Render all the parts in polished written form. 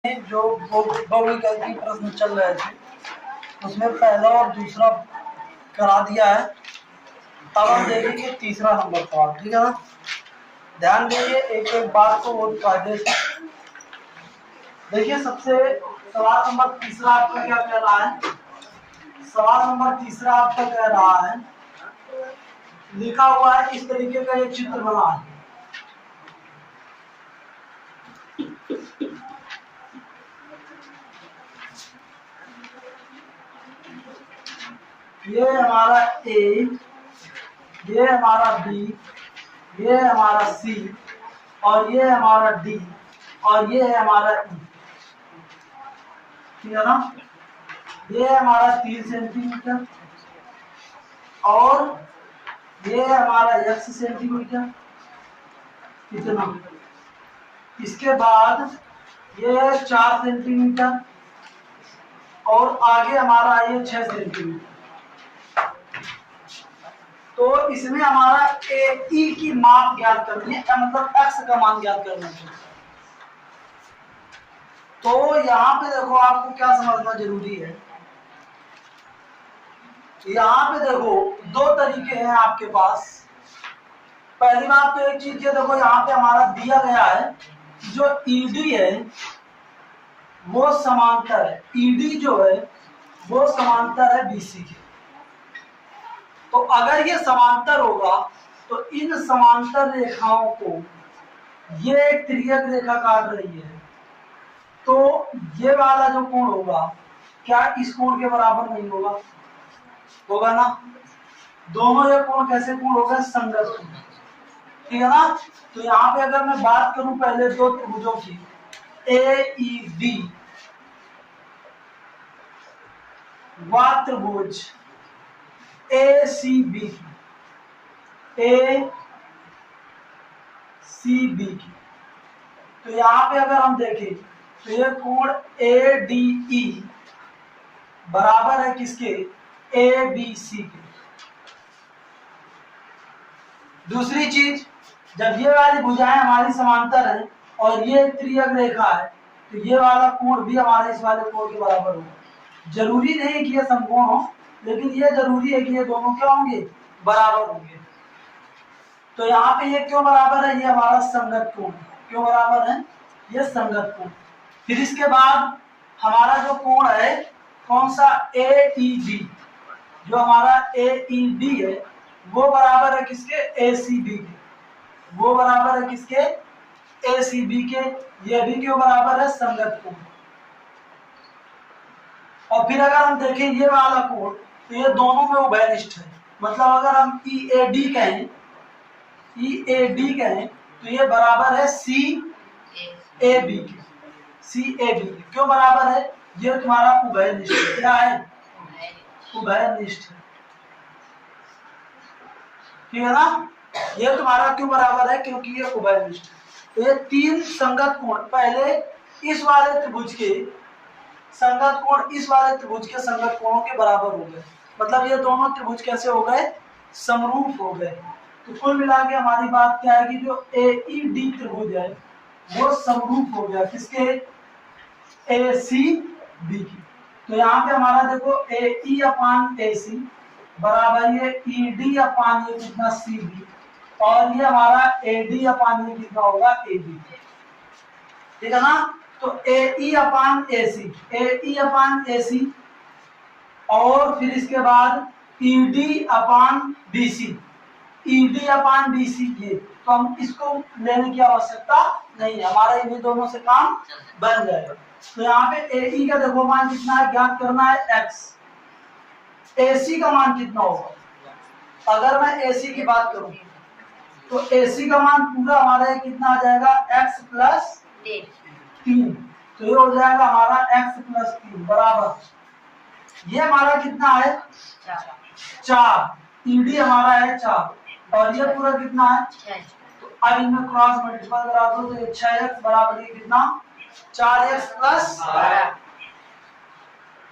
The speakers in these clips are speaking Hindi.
जो बहुविकल्पी की प्रश्न चल रहे थे उसमें पहला और दूसरा करा दिया है। अब हम देखेंगे तीसरा नंबर सवाल, ठीक है ना। ध्यान दीजिए एक एक बात को बहुत फायदे से देखिए। सबसे सवाल नंबर तीसरा आपका क्या कह रहा है? सवाल नंबर तीसरा आपका कह रहा है, लिखा हुआ है इस तरीके का एक चित्र बना है। ये हमारा ए, ये हमारा बी, ये हमारा सी और ये हमारा डी और ये है हमारा ई, ठीक है ना। ये है हमारा 3 सेंटीमीटर और ये है हमारा x सेंटीमीटर, कितना। इसके बाद ये है 4 सेंटीमीटर और आगे हमारा ये 6 सेंटीमीटर। तो इसमें हमारा ए ई की माप ज्ञात करनी है, मतलब x का मान ज्ञात करना है। तो यहाँ पे देखो आपको क्या समझना जरूरी है। यहाँ पे देखो दो तरीके हैं आपके पास। पहली बात तो एक चीज ये देखो, यहाँ पे हमारा दिया गया है जो ईडी है वो समांतर है, ईडी जो है वो समांतर है बीसी के। तो अगर ये समांतर होगा तो इन समांतर रेखाओं को ये एक तिर्यक रेखा काट रही है, तो ये वाला जो कोण होगा क्या इस कोण के बराबर नहीं होगा? होगा ना। दोनों ये कोण कैसे कोण हो गए? संगत कोण, ठीक है ना। तो यहाँ पे अगर मैं बात करूं पहले दो त्रिभुजों की, ए ई बी व त्रिभुज ए सी बी की, ए सी बी की, तो यहाँ पे अगर हम देखें तो ये कोण ए डी ई बराबर है किसके? ए बी सी के। दूसरी चीज, जब ये वाली भुजाएं हमारी समांतर है और ये त्रियक रेखा है तो ये वाला कोण भी हमारे इस वाले कोण के बराबर होगा। जरूरी नहीं कि ये समकोण हो, लेकिन ये जरूरी है कि ये दोनों क्या होंगे? बराबर होंगे। तो यहाँ पे ये क्यों बराबर है? ये हमारा संगत कोण। क्यों बराबर है? ये संगत कोण। फिर इसके बाद हमारा जो कोण है कौन सा? ए ई बी, जो हमारा ए ई बी है वो बराबर है किसके? ए सी बी के। वो बराबर है किसके? ए सी बी के। ये भी क्यों बराबर है? संगत कोण। और फिर अगर हम देखें ये वाला कोण तो ये दोनों में उभयनिष्ठ है। मतलब अगर हम ई ए डी कहें, ई ए डी कहें तो ये बराबर है सी ए बी के। सी ए बी के क्यों बराबर है? ये तुम्हारा उभयनिष्ठ है। क्या है? उभयनिष्ठ है, ठीक है ना। ये तुम्हारा क्यों बराबर है? क्योंकि ये उभयनिष्ठ है। तो ये 3 संगत कोण, पहले इस वाले त्रिभुज के संगत कोण इस वाले त्रिभुज के संगत कोणों के बराबर हो गए। मतलब ये दोनों त्रिभुज कैसे हो गए? समरूप हो गए। तो कुल मिला के हमारी बात क्या है कि जो ए ई डी त्रिभुज है वो समरूप हो गया किसके? ए सी बी की। तो यहाँ पे हमारा देखो ए ई अपान ए सी बराबर ये ई डी अपान ये कितना? सी बी, और ये हमारा ए डी अपान ये कितना होगा? ए बी, ठीक है ना। तो ए ई अपान ए सी, ए ई अपान ए सी और फिर इसके बाद ई डी अपान बी सी, ई डी अपान बी सी। ये तो हम इसको लेने की आवश्यकता नहीं है, हमारा इन्हीं दोनों से काम बन जाएगा। तो यहाँ पे ए ई का देखो मान कितना है? ज्ञात करना है x। ए सी का मान कितना होगा? अगर मैं ए सी की बात करूं तो ए सी का मान पूरा हमारा कितना आ जाएगा? x plus 3। तो ये हो जाएगा हमारा x प्लस 3 बराबर, ये हमारा कितना है? 4। ईडी हमारा है 4 और ये पूरा कितना है? 6। तो अब इनमें क्रॉस मल्टीपल करा दो तो ये 6x बराबर ये कितना? 4x प्लस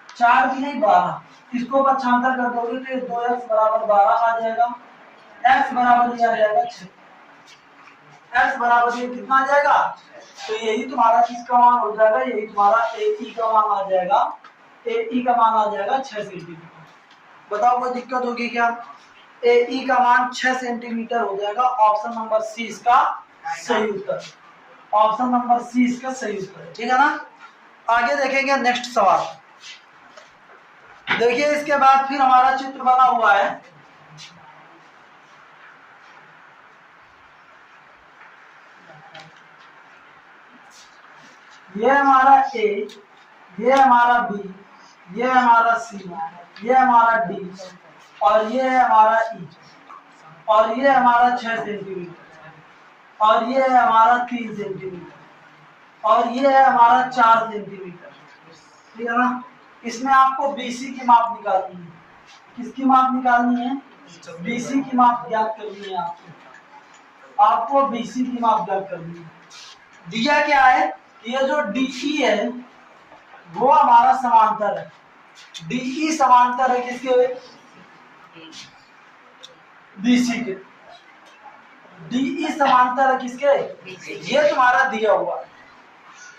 4 भी नहीं 12। इसको पक्षांतर कर दोगे तो ये 2x बराबर 12 आ जाएगा। x बराबर ये आ जाएगा 6। x बराबर ये कितना आ जाएगा, तो यही तुम्हारा किसका मान हो जाएगा, यही तुम्हारा AE का मान आ जाएगा, AE का मान आ जाएगा 6 सेंटीमीटर। बताओ कोई दिक्कत होगी क्या? AE का मान 6 सेंटीमीटर हो जाएगा। ऑप्शन नंबर सी इसका सही उत्तर, ऑप्शन नंबर सी इसका सही उत्तर है, ठीक है ना। आगे देखेंगे नेक्स्ट सवाल। देखिए इसके बाद फिर हमारा चित्र बना हुआ है, ये हमारा A, ये हमारा B, ये हमारा C, ये हमारा D और ये है हमारा E और ये हमारा 6 सेंटीमीटर और ये है हमारा 3 सेंटीमीटर और ये है हमारा 4 सेंटीमीटर, ठीक है ना। इसमें आपको BC की माप निकालनी है। किसकी माप निकालनी है? BC की माप ज्ञात करनी है आपको BC की माप ज्ञात करनी है। दिया क्या है, ये जो DE है वो हमारा समांतर है, DE समांतर है किसके? BC के। DE समांतर है किसके? ये तुम्हारा दिया हुआ है।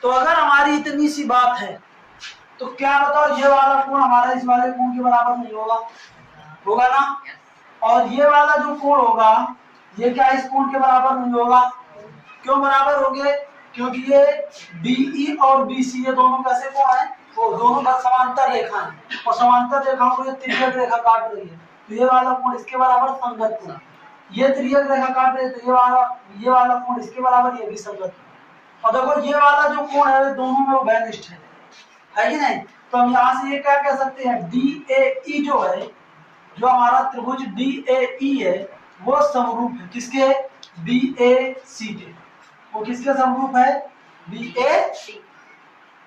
तो अगर हमारी इतनी सी बात है तो क्या बताओ, ये वाला कोण हमारा इस वाले कोण के बराबर नहीं होगा, होगा ना। और ये वाला जो कोण होगा ये क्या इस कोण के बराबर नहीं होगा। क्यों बराबर होंगे? क्योंकि ये DE और BC ये दोनों कैसे कोण है, वो दोनों बस समांतर रेखा है और समांतर रेखाओं को ये तिर्यक रेखा काट रही है, तो ये वाला कोण इसके बराबर संगत कोण। ये तिर्यक रेखा काट रही है तो ये वाला कोण इसके बराबर, ये भी संगत। और देखो ये वाला जो कोण है दोनों में वो बेनिष्ठ है कि नहीं। तो हम यहाँ से ये क्या कह सकते हैं, DAE जो है, जो हमारा त्रिभुज DAE है वो समरूप है किसके? BAC के। वो किसके समरूप है? BAC।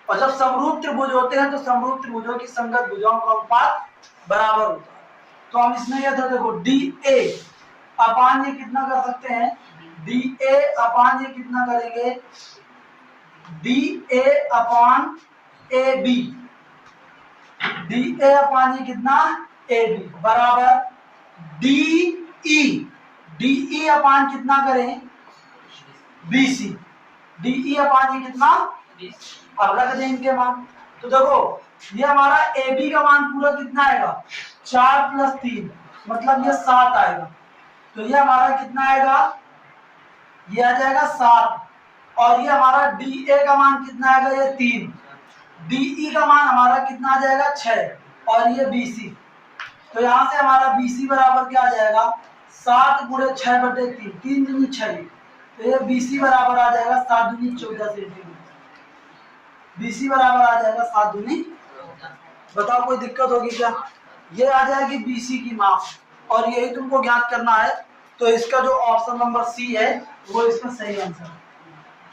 और जब समरूप त्रिभुज होते हैं तो समरूप त्रिभुजों की संगत भुजाओं का अनुपात बराबर होता है। तो हम इसमें यह था, देखो DA अपान ये कितना कर सकते हैं, DA अपान ये कितना करेंगे, DA अपान AB, DA अपान ये कितना, AB बराबर DE अपान कितना करें, BC, DE अपान ये कितना, अब रख दें इनके मान। तो देखो ये हमारा AB का मान पूरा कितना आएगा, 4 + 3 मतलब ये 7 आएगा। तो ये हमारा कितना आएगा, ये आ जाएगा 7। और ये हमारा DA का मान कितना आएगा, ये 3। DE का मान हमारा कितना आ जाएगा, 6। और ये BC, तो यहाँ से हमारा BC बराबर क्या आ जाएगा, 7 × 6/3, 3 दूनी 6। तो ये BC बराबर आ जाएगा 7 दूनी 14 सेंटीमीटर। BC बराबर आ जाएगा 7 दूनी। बताओ कोई दिक्कत होगी क्या? ये आ जाएगी BC की माप और यही तुमको ज्ञात करना है। तो इसका जो ऑप्शन नंबर C है वो इसका सही आंसर है।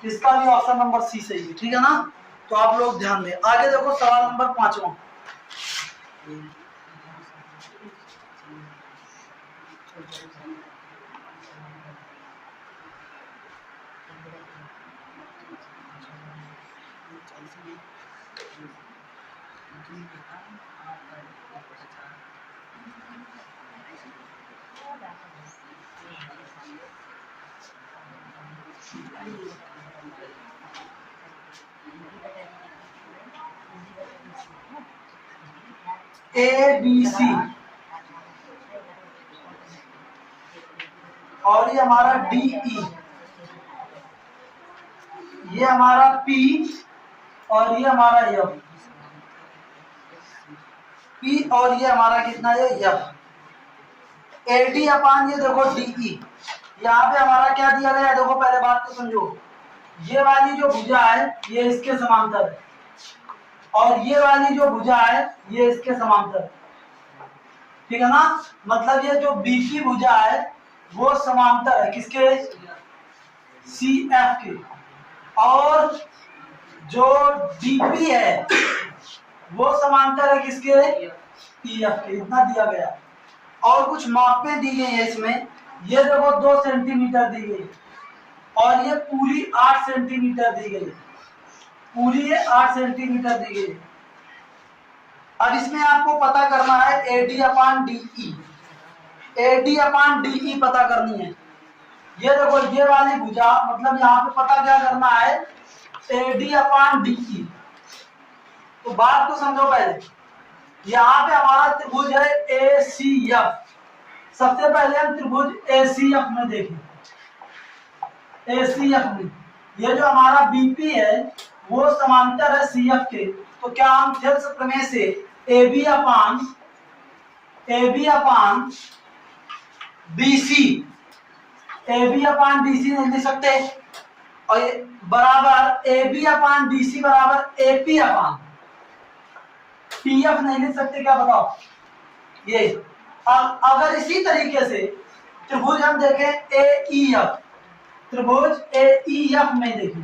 इसका भी ऑप्शन नंबर C सही है, ठीक है ना। तो आप लोग ध्यान दें। आगे देखो सवाल नंबर 5वां। ABC और ये हमारा DE, ये हमारा P और ये हमारा F, P और ये हमारा कितना है, F। AD अपान ये देखो DE, यहाँ पे हमारा क्या दिया गया है, देखो पहले बात को समझो। ये वाली जो भुजा है ये इसके समांतर है और ये वाली जो भुजा है ये इसके समांतर है, ठीक है ना। मतलब ये जो B की भुजा है वो समांतर है किसके, CF के। और जो DP है वो समांतर है किसके, PF के। इतना दिया गया और कुछ मापें दी गई है इसमें। ये देखो 2 सेंटीमीटर दी गई और ये पूरी 8 सेंटीमीटर दी गई, पूरी ये 8 सेंटीमीटर दी गई। अब इसमें आपको पता करना है AD अपान DE, AD अपान DE पता करनी है। ये देखो ये वाली भुजा, मतलब यहाँ पे पता क्या करना है, AD/DE। तो बात को समझो पहले, यहाँ पे हमारा त्रिभुज है ACF। सबसे पहले हम त्रिभुज ACF में देखें। ACF में ये जो हमारा BP है वो समांतर है CF के, तो क्या हम थेल्स प्रमेय से AB/BC नहीं लिख सकते, और ये बराबर AB/BC बराबर AP/PF नहीं लिख सकते, क्या बताओ ये। अगर इसी तरीके से त्रिभुज हम देखें AEF, त्रिभुज AEF में देखें,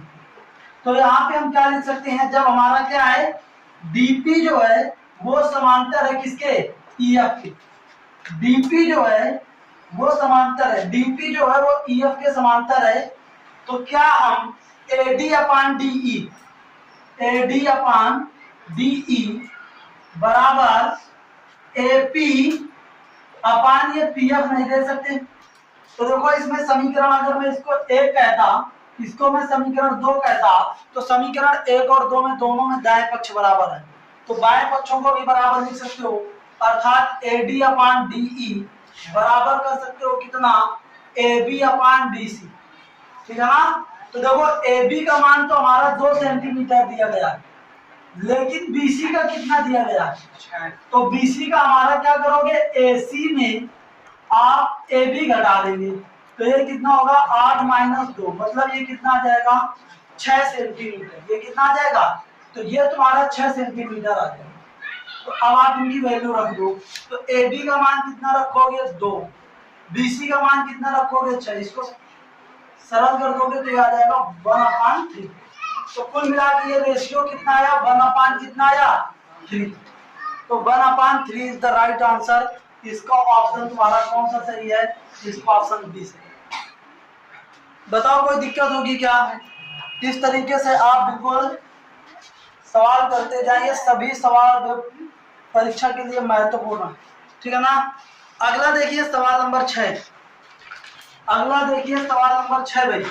तो यहाँ पे हम क्या लिख सकते हैं, जब हमारा क्या है DP जो है वो समांतर है किसके, EF के। DP जो है वो समांतर है, DP जो है वो EF के समांतर है, तो क्या हम AD/DE बराबर AP ये PF नहीं दे सकते। तो देखो इसमें समीकरण अगर मैं इसको 1 कहता, इसको मैं समीकरण 2 कहता, तो समीकरण 1 और 2 में दोनों में दाएं पक्ष बराबर है, तो बाएं पक्षों को भी बराबर लिख सकते हो, अर्थात AD/DE बराबर कर सकते हो कितना, AB/DC, ठीक है ना। तो देखो AB का मान तो हमारा 2 सेंटीमीटर दिया गया है, लेकिन BC का कितना दिया गया है, तो BC का हमारा क्या करोगे, AC में आप AB घटा देंगे, तो ये कितना होगा 8 - 2, मतलब ये कितना आ जाएगा 6 सेंटीमीटर। ये कितना आ जाएगा, तो ये तुम्हारा 6 सेंटीमीटर आ जाएगा। तो अब आप इनकी वैल्यू रख दो, तो AB का मान कितना रखोगे 2, BC का मान कितना रखोगे 6, इसको सरल कर दोगे तो ये आ जाएगा 1/3। तो कुल मिला के ये रेशियो कितना आया, 1/, कितना आया 3। तो 1/3 इज द राइट आंसर। इसका ऑप्शन तुम्हारा कौन सा सही है, इसका ऑप्शन बी सही है। बताओ कोई दिक्कत होगी क्या। इस तरीके से आप बिल्कुल सवाल करते जाइए, सभी सवाल परीक्षा के लिए महत्वपूर्ण है, ठीक है ना। अगला देखिए सवाल नंबर 6। अगला देखिए सवाल नंबर 6 भाई,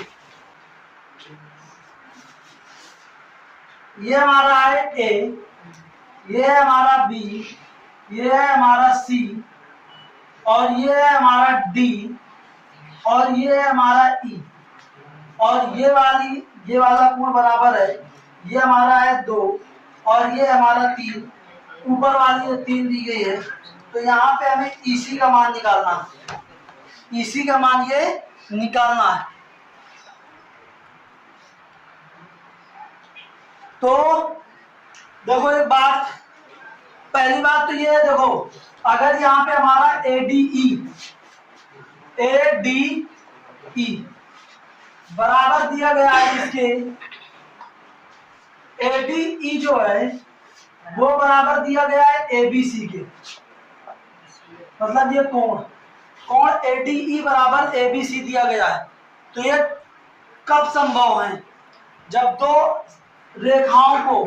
ये हमारा है A, ये है हमारा B, ये है हमारा C, और ये है हमारा D, और ये है हमारा E, और ये वाला कोण बराबर है, ये हमारा है 2 और ये हमारा 3, ऊपर वाली ये 3 दी गई है। तो यहाँ पे हमें EC का मान निकालना है, EC का मान ये निकालना है। तो देखो एक बात, पहली बात तो ये है, देखो अगर यहाँ पे हमारा ADE बराबर दिया गया है, इसके ADE जो है वो बराबर दिया गया है ABC के, मतलब ये कोण ADE बराबर ABC दिया गया है। तो ये कब संभव है, जब दो रेखाओं को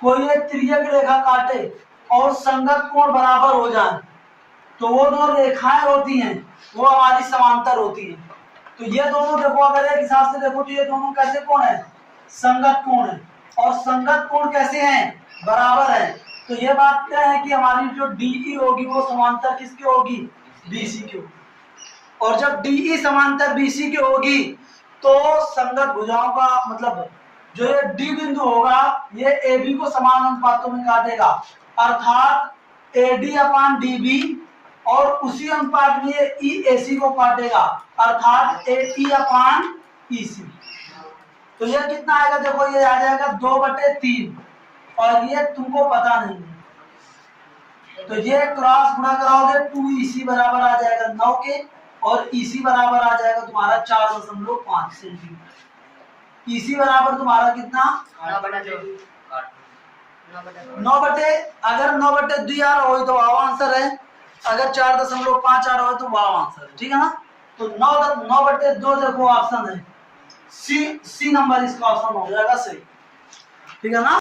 कोई एक तिर्यक रेखा काटे और संगत कोण बराबर हो जाए, तो वो जो रेखाएं होती हैं वो हमारी समांतर होती हैं। तो ये दोनों देखो, अगर एक हिसाब से देखो तो ये दोनों कैसे कोण है, संगत कोण है, और संगत कोण कैसे हैं, बराबर है। तो ये बात क्या है कि हमारी जो DE होगी वो समांतर किसकी होगी, BC की होगी, और जब DE समांतर BC की होगी तो संगत भुजाओं का मतलब जो ये D बिंदु होगा ये AB को समान अनुपातों में काटेगा, अर्थात AD/DB, और उसी अनुपात में ये EAC को काटेगा, अर्थात AE/EC। तो ये कितना आएगा, देखो ये आ जाएगा 2/3, और ये तुमको पता नहीं है, तो ये क्रॉस गुणा कराओगे 2EC बराबर आ जाएगा 9 के, और EC बराबर आ जाएगा तुम्हारा 4.5 सेंटीमीटर। EC बराबर तुम्हारा कितना 9/, अगर 9/2 आ रहा हो तो वाव आंसर है, अगर 4.5 आ रहा हो तो वाव आंसर है, ठीक है ना। तो 9/2 देखो ऑप्शन है, सी नंबर इसका ऑप्शन हो जाएगा सही, ठीक है ना।